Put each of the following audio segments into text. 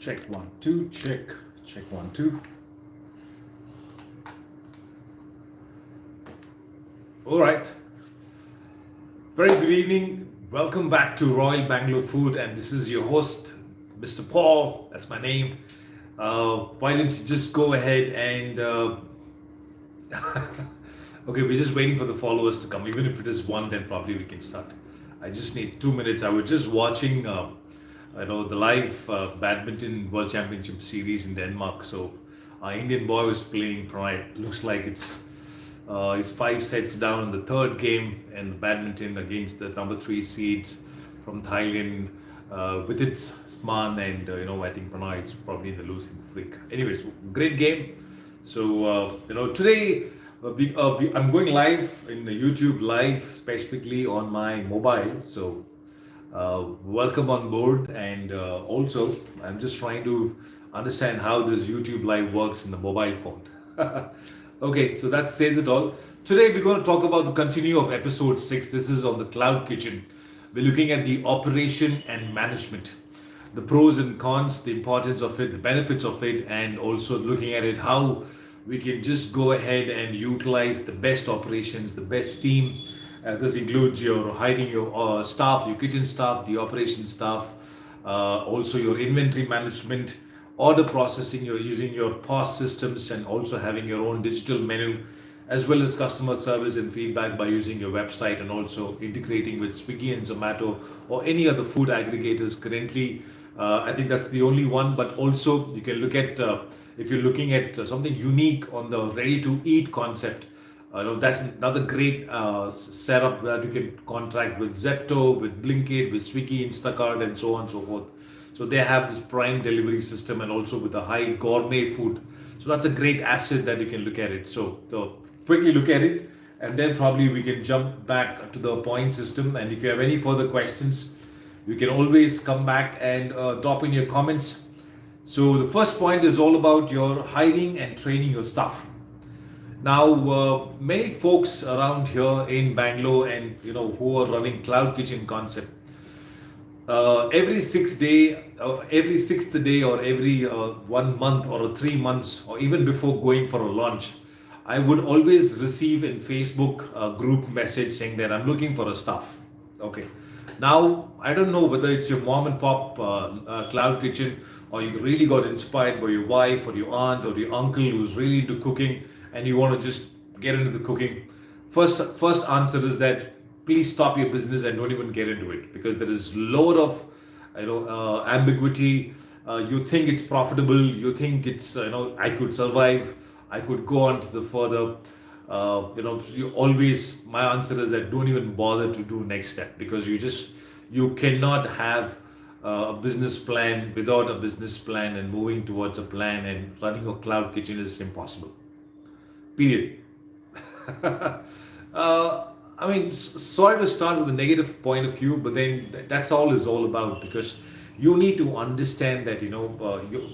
Check 1 2, check 1 2. All right. Very good evening. Welcome back to Royalbangalore Food, and this is your host, Mr. Paul. That's my name. Why don't you just go ahead and okay, we're just waiting for the followers to come. Even if it is one, then probably we can start. I just need 2 minutes. I was just watching, the live badminton World Championship series in Denmark. So our Indian boy was playing Pride. Looks like he's 5 sets down in the third game, and the badminton against the number 3 seeds from Thailand with its Sman, and I think Pranay is probably in the losing freak. Anyways, great game. So today I'm going live in YouTube live, specifically on my mobile. So welcome on board, and also I'm just trying to understand how this YouTube live works in the mobile phone. Okay, so that says it all. Today we're going to talk about the continue of episode 6. This is on the cloud kitchen. We're looking at the operation and management, the pros and cons, the importance of it, the benefits of it, and also looking at it how we can just go ahead and utilize the best operations, the best team. This includes your hiring your staff, your kitchen staff, the operation staff, also your inventory management, order processing, you're using your POS systems, and also having your own digital menu, as well as customer service and feedback by using your website, and also integrating with Swiggy and Zomato or any other food aggregators currently. I think that's the only one, but also you can look at if you're looking at something unique on the ready to eat concept. That's another great setup that you can contract with Zepto, with Blinkit, with Swiggy, Instacart, and so on and so forth. So they have this prime delivery system, and also with a high gourmet food. So that's a great asset that you can look at it. So quickly look at it, and then probably we can jump back to the point system. And if you have any further questions, you can always come back and drop in your comments. So the first point is all about your hiring and training your staff. Now, many folks around here in Bangalore, and who are running cloud kitchen concept, every every sixth day, or every 1 month or 3 months, or even before going for a launch, I would always receive in Facebook a group message saying that I'm looking for a staff. Okay. Now, I don't know whether it's your mom and pop cloud kitchen, or you really got inspired by your wife or your aunt or your uncle who's really into cooking, and you want to just get into the cooking. First answer is that please stop your business and don't even get into it, because there is load of ambiguity. You think it's profitable, you think it's I could survive, I could go on to the further. You always, my answer is that don't even bother to do next step, because you cannot have a business plan without a business plan, and moving towards a plan and running a cloud kitchen is impossible. Period. Sorry to start with a negative point of view, but then that's all is all about, because you need to understand that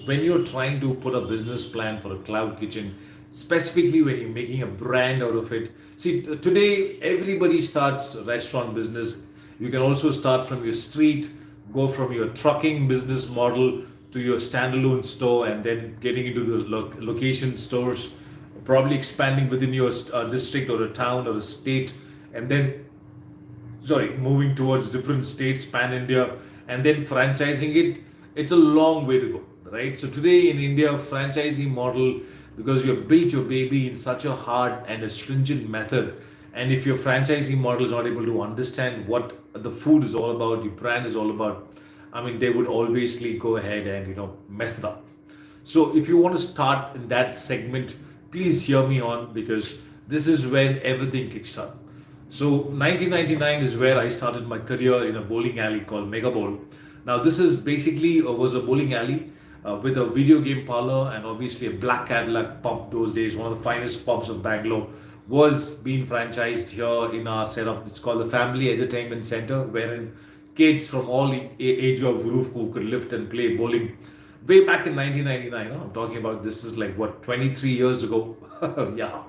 when you're trying to put a business plan for a cloud kitchen, specifically when you're making a brand out of it. See, today everybody starts a restaurant business. You can also start from your street, go from your trucking business model to your standalone store, and then getting into the location stores, probably expanding within your district or a town or a state, and then moving towards different states, pan India, and then franchising it. It's a long way to go, right? So today in India, franchising model, because you have built your baby in such a hard and a stringent method, and if your franchising model is not able to understand what the food is all about, your brand is all about, they would obviously go ahead and mess it up. So if you want to start in that segment, please hear me on, because this is when everything kicks up. So 1999 is where I started my career in a bowling alley called Mega Bowl. Now this is basically was a bowling alley with a video game parlor, and obviously a black Cadillac pub those days, one of the finest pubs of Bangalore, was being franchised here in our setup. It's called the Family Entertainment Center, wherein kids from all age of group who could lift and play bowling. Way back in 1999, I'm talking about, this is like what, 23 years ago. Yeah.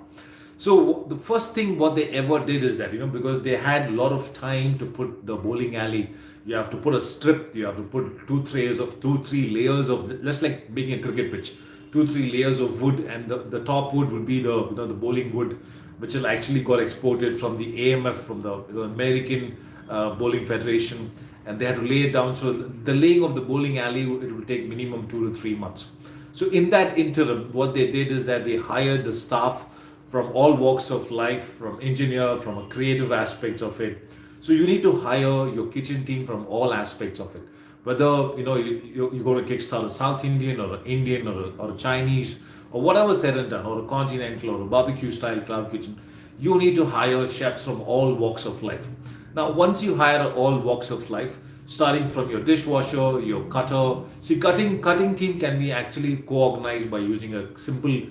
So the first thing what they ever did is that, because they had a lot of time to put the bowling alley, you have to put a strip, you have to put three layers of, just like making a cricket pitch, two, three layers of wood, and the top wood would be the bowling wood, which will actually got exported from the AMF, from the American Bowling Federation, and they had to lay it down. So the laying of the bowling alley, it will take minimum 2 to 3 months. So in that interim, what they did is that they hired the staff from all walks of life, from engineer, from a creative aspects of it. So you need to hire your kitchen team from all aspects of it. Whether you're going to kickstart a South Indian or an Indian or a Chinese or whatever said and done, or a continental or a barbecue style cloud kitchen, you need to hire chefs from all walks of life. Now, once you hire all walks of life, starting from your dishwasher, your cutter. See, cutting team can be actually co-organized by using a simple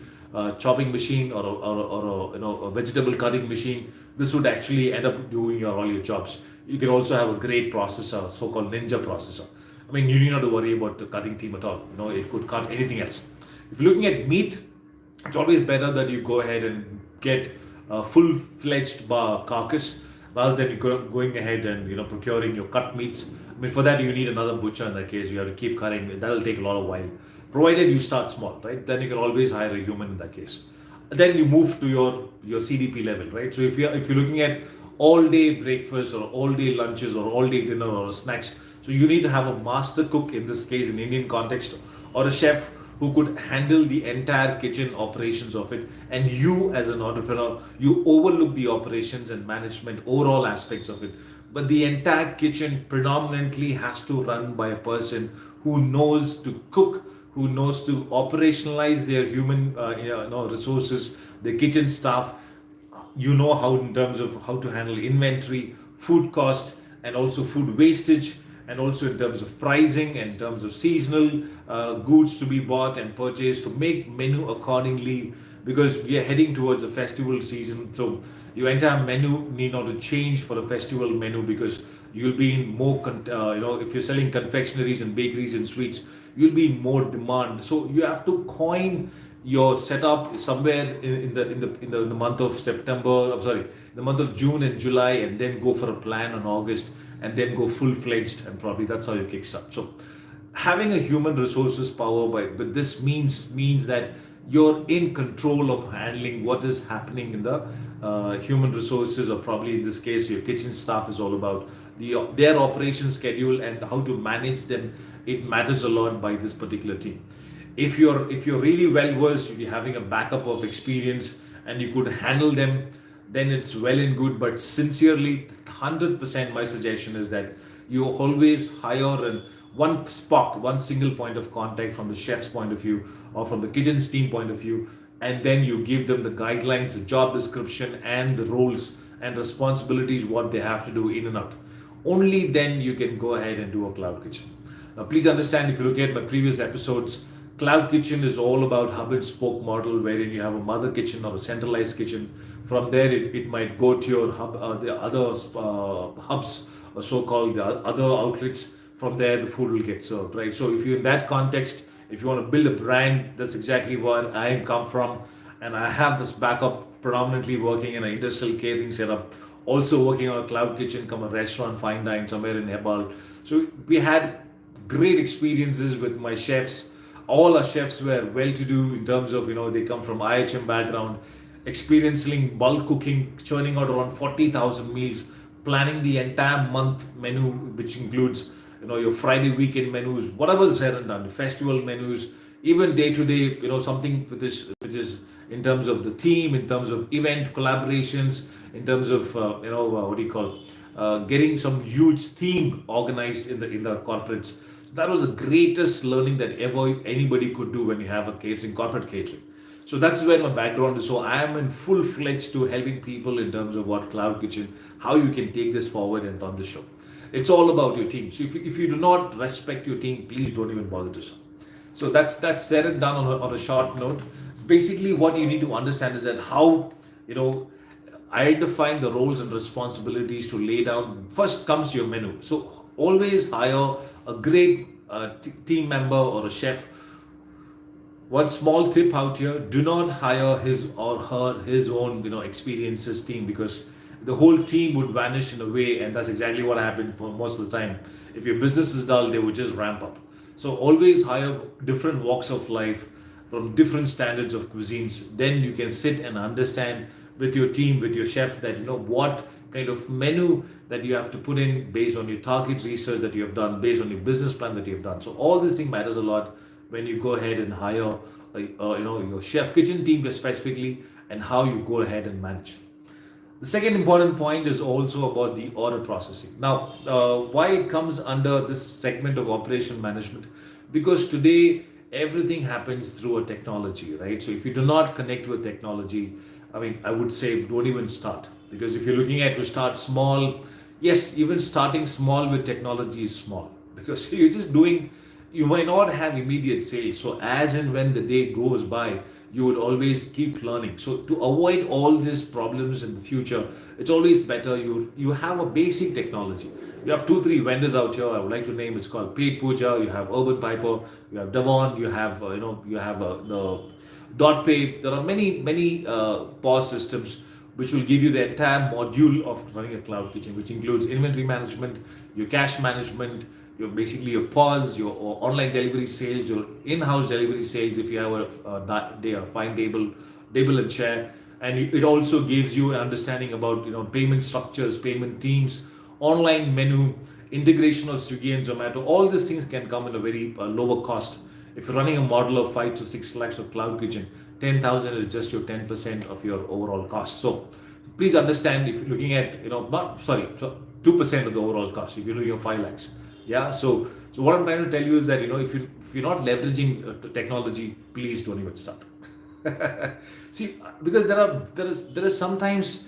chopping machine or a vegetable cutting machine. This would actually end up doing all your jobs. You can also have a great processor, so-called ninja processor. I mean, you need not to worry about the cutting team at all. It could cut anything else. If you're looking at meat, it's always better that you go ahead and get a full-fledged carcass rather than going ahead and procuring your cut meats. I mean, for that you need another butcher. In that case, you have to keep cutting. That'll take a lot of while. Provided you start small, right? Then you can always hire a human in that case. Then you move to your CDP level, right? So if you're looking at all day breakfast or all day lunches or all day dinner or snacks, so you need to have a master cook, in this case in Indian context, or a chef who could handle the entire kitchen operations of it. And you, as an entrepreneur, you overlook the operations and management overall aspects of it. But the entire kitchen predominantly has to run by a person who knows to cook, who knows to operationalize their human resources, the kitchen staff. How, in terms of how to handle inventory, food cost, and also food wastage, and also in terms of pricing, and in terms of seasonal goods to be bought and purchased, to make menu accordingly, because we are heading towards a festival season. So your entire menu need not to change for a festival menu, because you'll be in more if you're selling confectionaries and bakeries and sweets, you'll be in more demand. So you have to coin your setup somewhere in the month of September, I'm sorry, the month of June and July, and then go for a plan on August, and then go full-fledged, and probably that's how you kickstart. So having a human resources power, but this means that you're in control of handling what is happening in the human resources, or probably in this case your kitchen staff is all about their operation schedule and how to manage them. It matters a lot by this particular team. If you're really well versed, you're having a backup of experience and you could handle them, then it's well and good. But sincerely, 100% my suggestion is that you always hire one single point of contact from the chef's point of view or from the kitchen team point of view, and then you give them the guidelines, the job description, and the roles and responsibilities, what they have to do in and out. Only then you can go ahead and do a cloud kitchen. Now, please understand, if you look at my previous episodes, cloud kitchen is all about hub and spoke model, wherein you have a mother kitchen or a centralized kitchen. From there, it might go to your hub, the other hubs, or so-called other outlets. From there, the food will get served, right? So if you're in that context, if you want to build a brand, that's exactly where I come from. And I have this backup, predominantly working in an industrial catering setup, also working on a cloud kitchen, come a restaurant, fine dine somewhere in Nepal. So we had great experiences with my chefs. All our chefs were well-to-do in terms of, they come from IHM background, experiencing bulk cooking, churning out around 40,000 meals, planning the entire month menu, which includes your Friday weekend menus, whatever is said and done, the festival menus, even day to day, something which is in terms of the theme, in terms of event collaborations, in terms of what do you call, getting some huge theme organized in the corporates. So that was the greatest learning that ever anybody could do when you have a corporate catering. So that's where my background is. So I am in full-fledged to helping people in terms of what cloud kitchen, how you can take this forward and run the show. It's all about your team. So if you do not respect your team, please don't even bother to serve. So that's said and done on a short note. So basically, what you need to understand is that how identifying the roles and responsibilities to lay down. First comes your menu. So always hire a great team member or a chef One small tip out here: do not hire his own experiences team, because the whole team would vanish in a way, and that's exactly what happens for most of the time. If your business is dull, they would just ramp up. So always hire different walks of life from different standards of cuisines. Then you can sit and understand with your team, with your chef, that what kind of menu that you have to put in based on your target research that you have done, based on your business plan that you have done. So all this thing matters a lot when you go ahead and hire your chef kitchen team specifically, and how you go ahead and manage. The second important point is also about the order processing. Now, why it comes under this segment of operation management? Because today everything happens through a technology, right? So if you do not connect with technology, I mean, I would say don't even start. Because if you're looking at to start small, yes, even starting small with technology is small, because you're just doing, you might not have immediate sales. So as and when the day goes by, you would always keep learning. So to avoid all these problems in the future, it's always better you have a basic technology. You have two three vendors out here. I would like to name. It's called Paid Puja. You have Urban Piper. You have Devon. You have the Dot Pay. There are many POS systems which will give you the entire module of running a cloud kitchen, which includes inventory management, your cash management, your basically your POS, your online delivery sales, your in-house delivery sales if you have a fine table and chair, and it also gives you an understanding about payment structures, payment teams, online menu, integration of Swiggy and Zomato. All these things can come in a very lower cost. If you're running a model of 5 to 6 lakhs of cloud kitchen, 10,000 is just your 10% of your overall cost. So please understand, if you're looking at not sorry, so 2% of the overall cost if you're looking at 5 lakhs. Yeah. So what I'm trying to tell you is that if you're not leveraging technology, please don't even start. See, because there is sometimes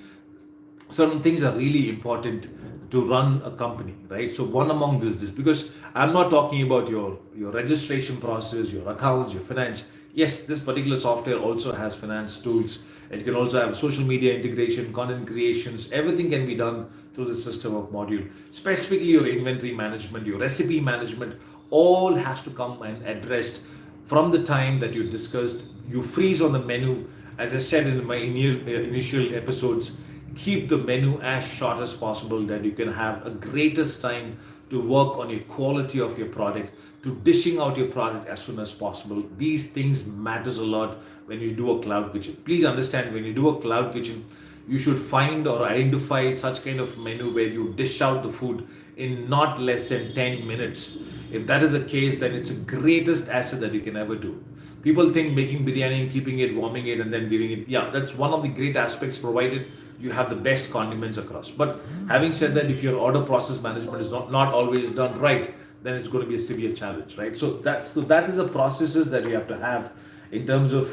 certain things are really important to run a company, right? So one among this, because I'm not talking about your registration process, your accounts, your finance. Yes, this particular software also has finance tools. It can also have social media integration, content creations. Everything can be done through the system of module. Specifically, your inventory management, your recipe management, all has to come and addressed from the time that you discussed. You freeze on the menu. As I said in my initial episodes, keep the menu as short as possible, that you can have a greatest time to work on your quality of your product, to dishing out your product as soon as possible. These things matters a lot when you do a cloud kitchen. Please understand, when you do a cloud kitchen, you should find or identify such kind of menu where you dish out the food in not less than 10 minutes. If that is the case, then it's the greatest asset that you can ever do. People think making biryani and keeping it, warming it, and then giving it, yeah, that's one of the great aspects, provided you have the best condiments across. But having said that, if your order process management is not always done right, then it's going to be a severe challenge, right? So that is the processes that you have to have in terms of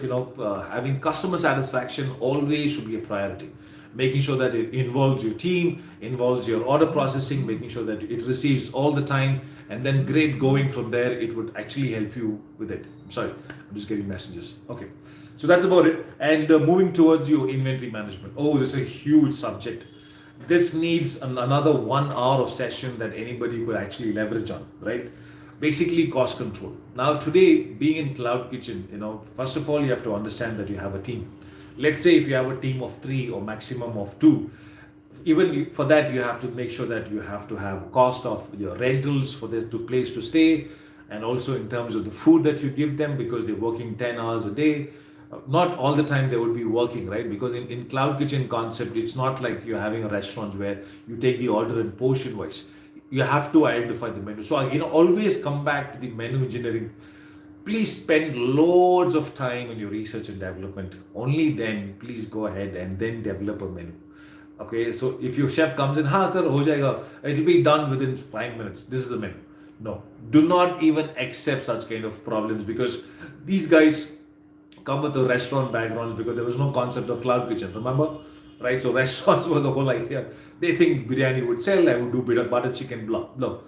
having customer satisfaction. Always should be a priority. Making sure that it involves your team, involves your order processing, making sure that it receives all the time, and then great going from there. It would actually help you with it. I'm sorry, I'm just getting messages. Okay, so that's about it. And moving towards your inventory management. Oh, this is a huge subject. This needs another 1 hour of session that anybody could actually leverage on, right? Basically, cost control. Now, today, being in cloud kitchen, first of all, you have to understand that you have a team. Let's say if you have a team of 3 or maximum of 2, even for that you have to make sure that you have to have cost of your rentals for the place to stay, and also in terms of the food that you give them, because they're working 10 hours a day. Not all the time they would be working, right? Because in cloud kitchen concept, it's not like you're having a restaurant where you take the order in portion wise. You have to identify the menu. So always come back to the menu engineering. Please spend loads of time in your research and development. Only then please go ahead and then develop a menu. Okay, so if your chef comes in, ha sir, ho jayega, it'll be done within 5 minutes. This is the menu. No, do not even accept such kind of problems, because these guys come with a restaurant background, because there was no concept of cloud kitchen, remember? Right? So restaurants was the whole idea. They think biryani would sell, I would do butter chicken, blah, blah.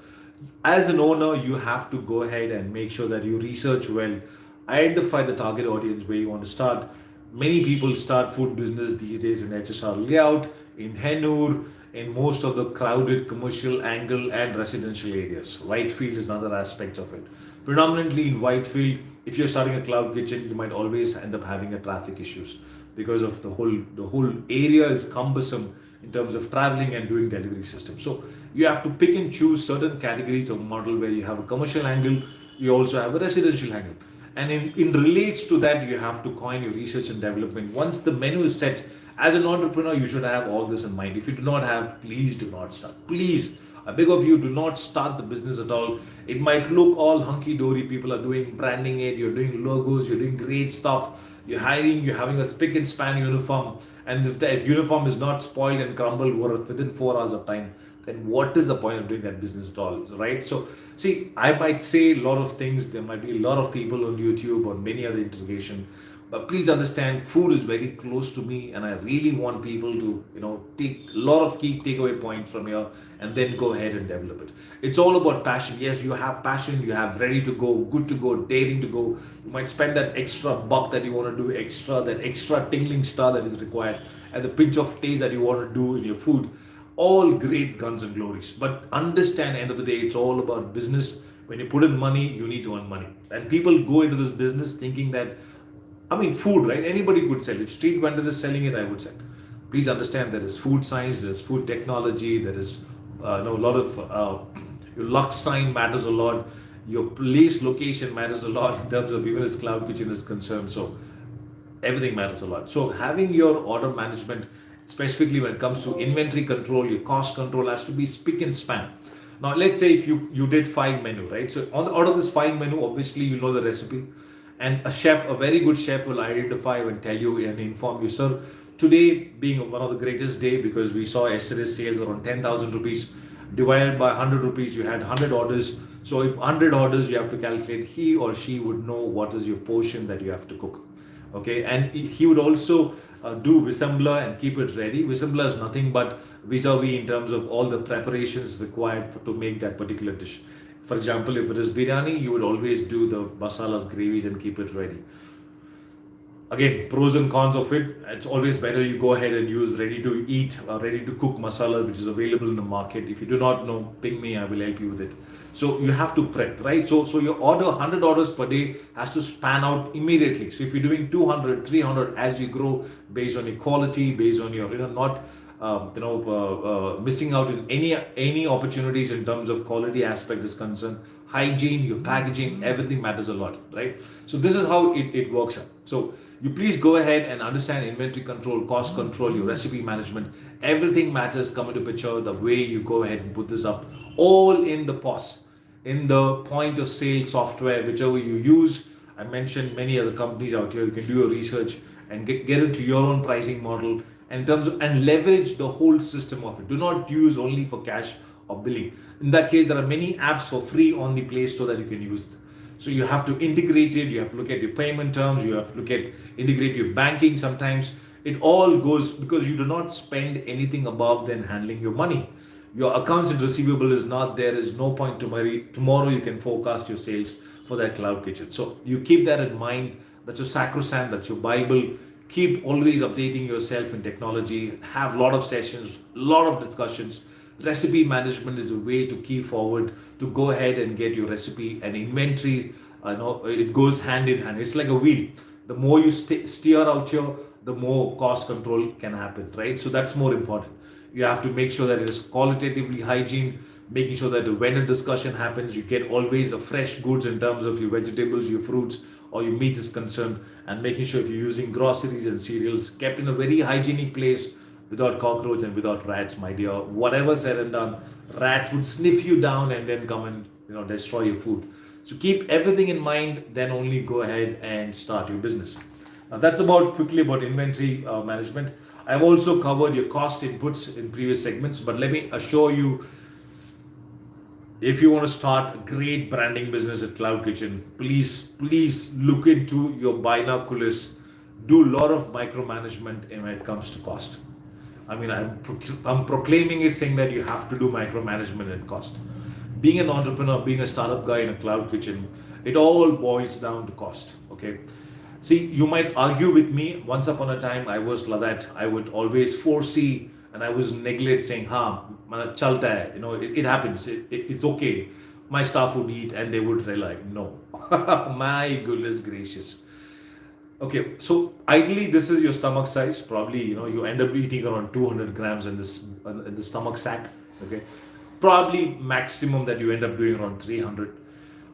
As an owner, you have to go ahead and make sure that you research well, identify the target audience where you want to start. Many people start food business these days in HSR layout, in Hennur, in most of the crowded commercial angle and residential areas. Whitefield is another aspect of it. Predominantly in Whitefield, if you're starting a cloud kitchen, you might always end up having a traffic issues because of the whole area is cumbersome in terms of traveling and doing delivery systems. So you have to pick and choose certain categories of model where you have a commercial angle, you also have a residential angle. And in relates to that, you have to coin your research and development. Once the menu is set, as an entrepreneur, you should have all this in mind. If you do not have, please do not start. Please, I beg of you, do not start the business at all. It might look all hunky dory. People are doing branding it, you're doing logos, you're doing great stuff, you're hiring, you're having a spick and span uniform. And if that uniform is not spoiled and crumbled within 4 hours of time, then what is the point of doing that business at all, right? So, see, I might say a lot of things. There might be a lot of people on YouTube or many other integration, but please understand, food is very close to me, and I really want people to, take a lot of key takeaway points from here, and then go ahead and develop it. It's all about passion. Yes, you have passion, you have ready to go, good to go, daring to go. You might spend that extra buck that you want to do extra, that extra tingling star that is required, and the pinch of taste that you want to do in your food. All great guns and glories, but understand, end of the day, it's all about business. When you put in money, you need to earn money, and people go into this business thinking that, food, right? Anybody could sell. If street vendor is selling it, I would sell. Please understand, there is food science, there is food technology, there is a lot of your Lux sign matters a lot, your place location matters a lot in terms of even as cloud kitchen is concerned. So everything matters a lot. So having your order management, specifically when it comes to inventory control, your cost control has to be spick and span. Now let's say if you did 5 menu, right? So out of this 5 menu, obviously you know the recipe, and a very good chef will identify and tell you and inform you, sir, today being one of the greatest day, because we saw yesterday's sales around 10,000 rupees, divided by 100 rupees, you had 100 orders. So if 100 orders, you have to calculate, he or she would know what is your portion that you have to cook. Okay, and he would also do Visambla and keep it ready. Visambla is nothing but vis-a-vis in terms of all the preparations required to make that particular dish. For example, if it is biryani, you would always do the masalas, gravies, and keep it ready. Again, pros and cons of it. It's always better you go ahead and use ready to eat or ready to cook masala, which is available in the market. If you do not know, ping me, I will help you with it. So you have to prep, right? So your 100 orders per day has to span out immediately. So if you're doing 200, 300 as you grow, based on your quality, based on your, not missing out in any opportunities in terms of quality aspect is concerned, hygiene, your packaging, everything matters a lot, right? So this is how it works out. So you please go ahead and understand inventory control, cost control, your recipe management, everything matters come into picture. The way you go ahead and put this up, all in the POS, in the point of sale software, whichever you use. I mentioned many other companies out here. You can do your research and get into your own pricing model in terms of, and leverage the whole system of it. Do not use only for cash or billing. In that case, there are many apps for free on the Play Store that you can use. So you have to integrate it. You have to look at your payment terms. You have to integrate your banking. Sometimes it all goes, because you do not spend anything above than handling your money. Your accounts and receivable is not there. Is no point tomorrow you can forecast your sales for that cloud kitchen. So you keep that in mind. That's your sacrosanct. That's your Bible. Keep always updating yourself in technology. Have a lot of sessions, a lot of discussions. Recipe management is a way to keep forward, to go ahead and get your recipe and inventory. It goes hand in hand. It's like a wheel. The more you steer out here, the more cost control can happen, right? So that's more important. You have to make sure that it is qualitatively hygiene, making sure that when a discussion happens, you get always a fresh goods in terms of your vegetables, your fruits, or your meat is concerned, and making sure if you're using groceries and cereals, kept in a very hygienic place, without cockroach and without rats, my dear. Whatever said and done, rats would sniff you down and then come and destroy your food. So keep everything in mind, then only go ahead and start your business. Now that's quickly about inventory management. I've also covered your cost inputs in previous segments, but let me assure you, if you want to start a great branding business at Cloud Kitchen, please look into your binoculars. Do a lot of micromanagement when it comes to cost. I'm proclaiming it, saying that you have to do micromanagement and cost. Being an entrepreneur, being a startup guy in a Cloud Kitchen, it all boils down to cost. Okay. See, you might argue with me. Once upon a time, I was like that. I would always foresee and I was neglect saying, chalta hai, it happens, it's okay. My staff would eat and they would rely. No. My goodness gracious. Okay, so ideally this is your stomach size. Probably, you end up eating around 200 grams in the stomach sack. Okay, probably maximum that you end up doing around 300.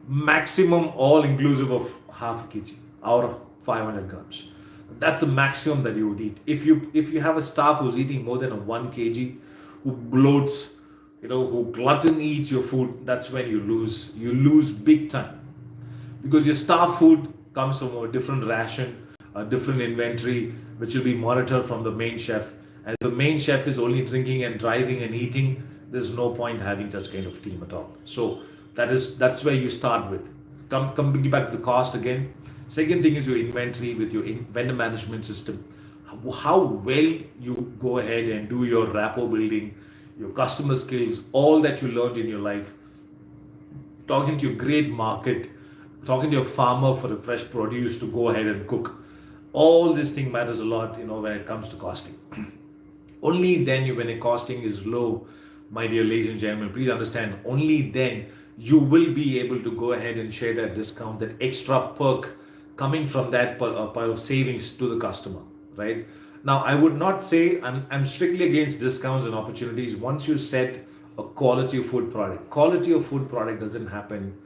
Maximum all inclusive of half a kg or 500 grams. That's the maximum that you would eat. If you have a staff who's eating more than a 1 kg, who bloats, who glutton eats your food, that's when you lose big time, because your staff food comes from a different ration, a different inventory, which will be monitored from the main chef. And if the main chef is only drinking and driving and eating, there's no point having such kind of team at all. So that's where you start with. Coming back to the cost again. Second thing is your inventory with your vendor management system. How well you go ahead and do your rapport building, your customer skills, all that you learned in your life, talking to your great market, talking to your farmer for the fresh produce to go ahead and cook. All this thing matters a lot, when it comes to costing. Only then, when a costing is low, my dear ladies and gentlemen, please understand, only then you will be able to go ahead and share that discount, that extra perk coming from that pile of savings to the customer, right? Now, I would not say I'm strictly against discounts and opportunities. Once you set a quality of food product doesn't happen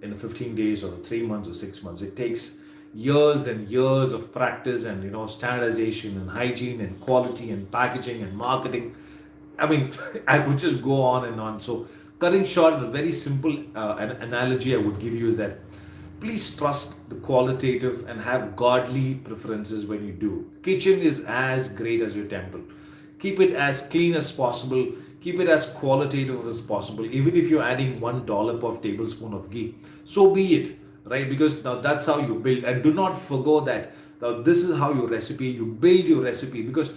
in 15 days or 3 months or 6 months. It takes years and years of practice and standardization and hygiene and quality and packaging and marketing. I mean, I would just go on and on. So cutting short, a very simple analogy I would give you is that please trust the qualitative and have godly preferences when you do. Kitchen is as great as your temple. Keep it as clean as possible. Keep it as qualitative as possible. Even if you're adding one dollop of tablespoon of ghee, so be it, right? Because now that's how you build. And do not forgo that. Now this is how you build your recipe, because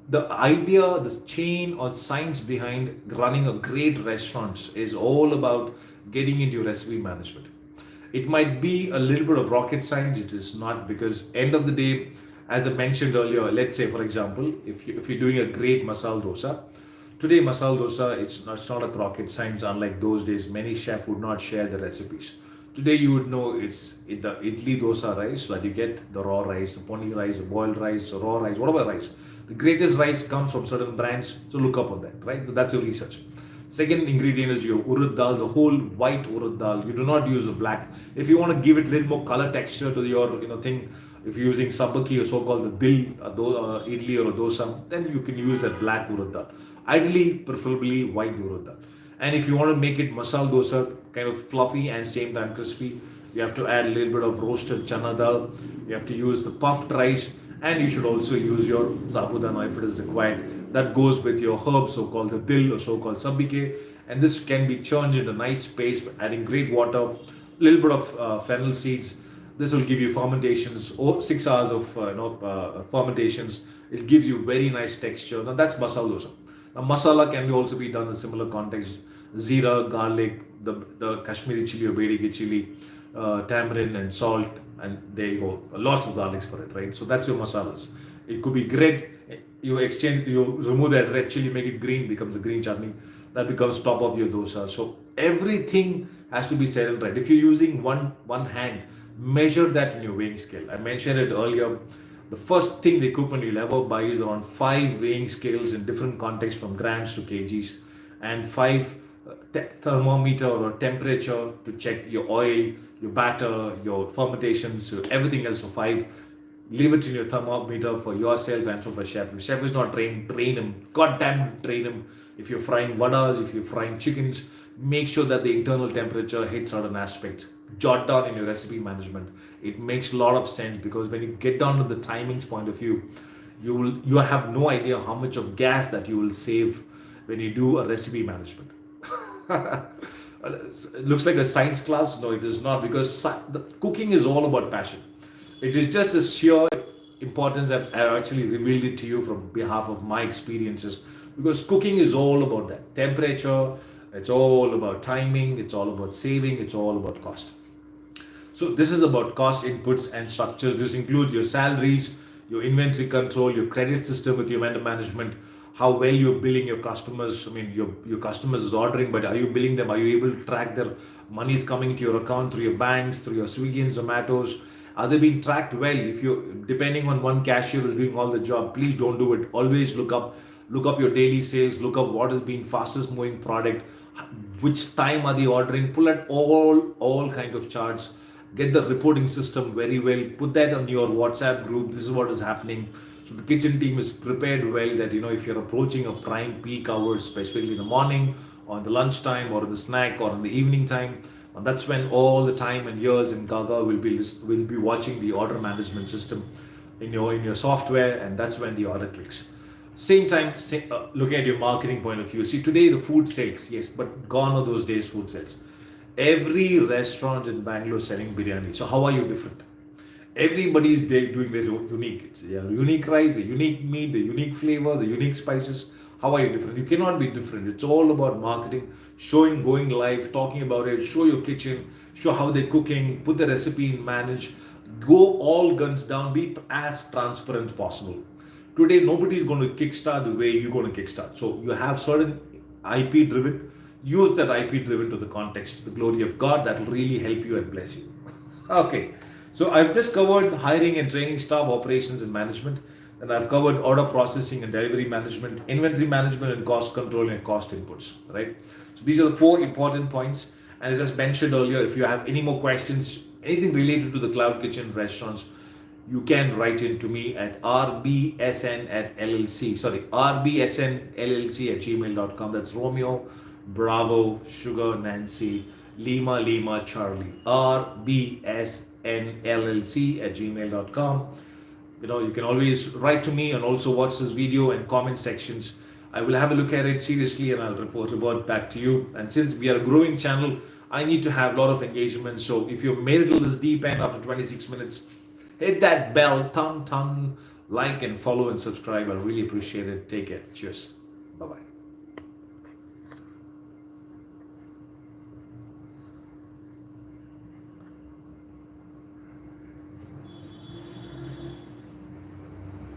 the idea, the chain or science behind running a great restaurant is all about getting into your recipe management. It might be a little bit of rocket science. It is not, because end of the day, as I mentioned earlier, let's say for example, if you're doing a great masala dosa, today masala dosa, it's not a rocket science. Unlike those days, many chefs would not share the recipes. Today you would know it's the idli dosa rice, so that you get the raw rice, the poni rice, the boiled rice, the raw rice, whatever rice. The greatest rice comes from certain brands, so look up on that, right? So that's your research. Second ingredient is your urad dal, the whole white urad dal. You do not use the black. If you want to give it a little more color texture to your thing, if you're using sabaki or so-called the dil, idli or a dosa, then you can use that black urad dal. Ideally, preferably white urad dal. And if you want to make it masala dosa, kind of fluffy and same time crispy, you have to add a little bit of roasted chana dal. You have to use the puffed rice, and you should also use your sabudana if it is required. That goes with your herbs, so-called the dil or so-called sabike, and this can be churned into nice paste, adding great water, little bit of fennel seeds. This will give you fermentations, or 6 hours of fermentations. It gives you very nice texture. Now that's masala dosa. Now masala can also be done in a similar context: zira, garlic, the Kashmiri chili or Bedigi chili, tamarind and salt, and there you go. Lots of garlics for it, right? So that's your masalas. It could be red. You remove that red chili, make it green, becomes a green chutney. That becomes top of your dosa. So everything has to be set and right. If you're using one hand, measure that in your weighing scale. I mentioned it earlier. The first thing the equipment you'll ever buy is around 5 weighing scales in different contexts, from grams to kgs, and 5 thermometer or temperature to check your oil, your batter, your fermentations, everything else. So 5. Leave it in your thermometer for yourself and for a chef. If chef is not trained, train him. God damn, train him. If you're frying vadas, if you're frying chickens, make sure that the internal temperature hits certain aspects. Jot down in your recipe management. It makes a lot of sense, because when you get down to the timings point of view, you have no idea how much of gas that you will save when you do a recipe management. It looks like a science class. No, it is not, because the cooking is all about passion. It is just a sheer importance that I've actually revealed it to you from behalf of my experiences, because cooking is all about that temperature. It's all about timing. It's all about saving. It's all about cost. So this is about cost inputs and structures. This includes your salaries, your inventory control, your credit system with your vendor management, how well you're billing your customers. I mean, your customers is ordering, but are you billing them? Are you able to track their money's coming to your account through your banks, through your Swiggy and Zomatos? Are they being tracked well? If you depending on one cashier who's doing all the job, please don't do it. Always look up your daily sales, look up what has been fastest moving product, which time are they ordering, pull at all kind of charts, get the reporting system very well, put that on your WhatsApp group. This is what is happening. So the kitchen team is prepared well that if you're approaching a prime peak hours, especially in the morning, or in the lunchtime, or in the snack, or in the evening time, and that's when all the time and years and Gaga will be watching the order management system in your software, and that's when the order clicks. Same time, looking at your marketing point of view. See, today the food sales, yes, but gone are those days food sales. Every restaurant in Bangalore selling biryani. So how are you different? Everybody is doing their unique. It's a unique rice, the unique meat, the unique flavor, the unique spices. How are you different? You cannot be different. It's all about marketing, showing, going live, talking about it, show your kitchen, show how they're cooking, put the recipe in, manage, go all guns down, be as transparent possible. Today, nobody is going to kickstart the way you're going to kickstart. So you have certain IP driven, use that IP driven to the context, to the glory of God. That will really help you and bless you. Okay. So I've just covered hiring and training staff, operations and management. And I've covered order processing and delivery management, inventory management and cost control and cost inputs, right? So these are the 4 important points. And as I mentioned earlier, if you have any more questions, anything related to the cloud kitchen restaurants, you can write in to me at rbsnllc@gmail.com. That's Romeo, Bravo, Sugar, Nancy, Lima, Charlie. rbsnllc@gmail.com. You can always write to me and also watch this video and comment sections. I will have a look at it seriously and I'll revert back to you. And since we are a growing channel, I need to have a lot of engagement. So if you've made it till this deep end after 26 minutes, hit that bell, like and follow and subscribe. I really appreciate it. Take care. Cheers. Bye-bye.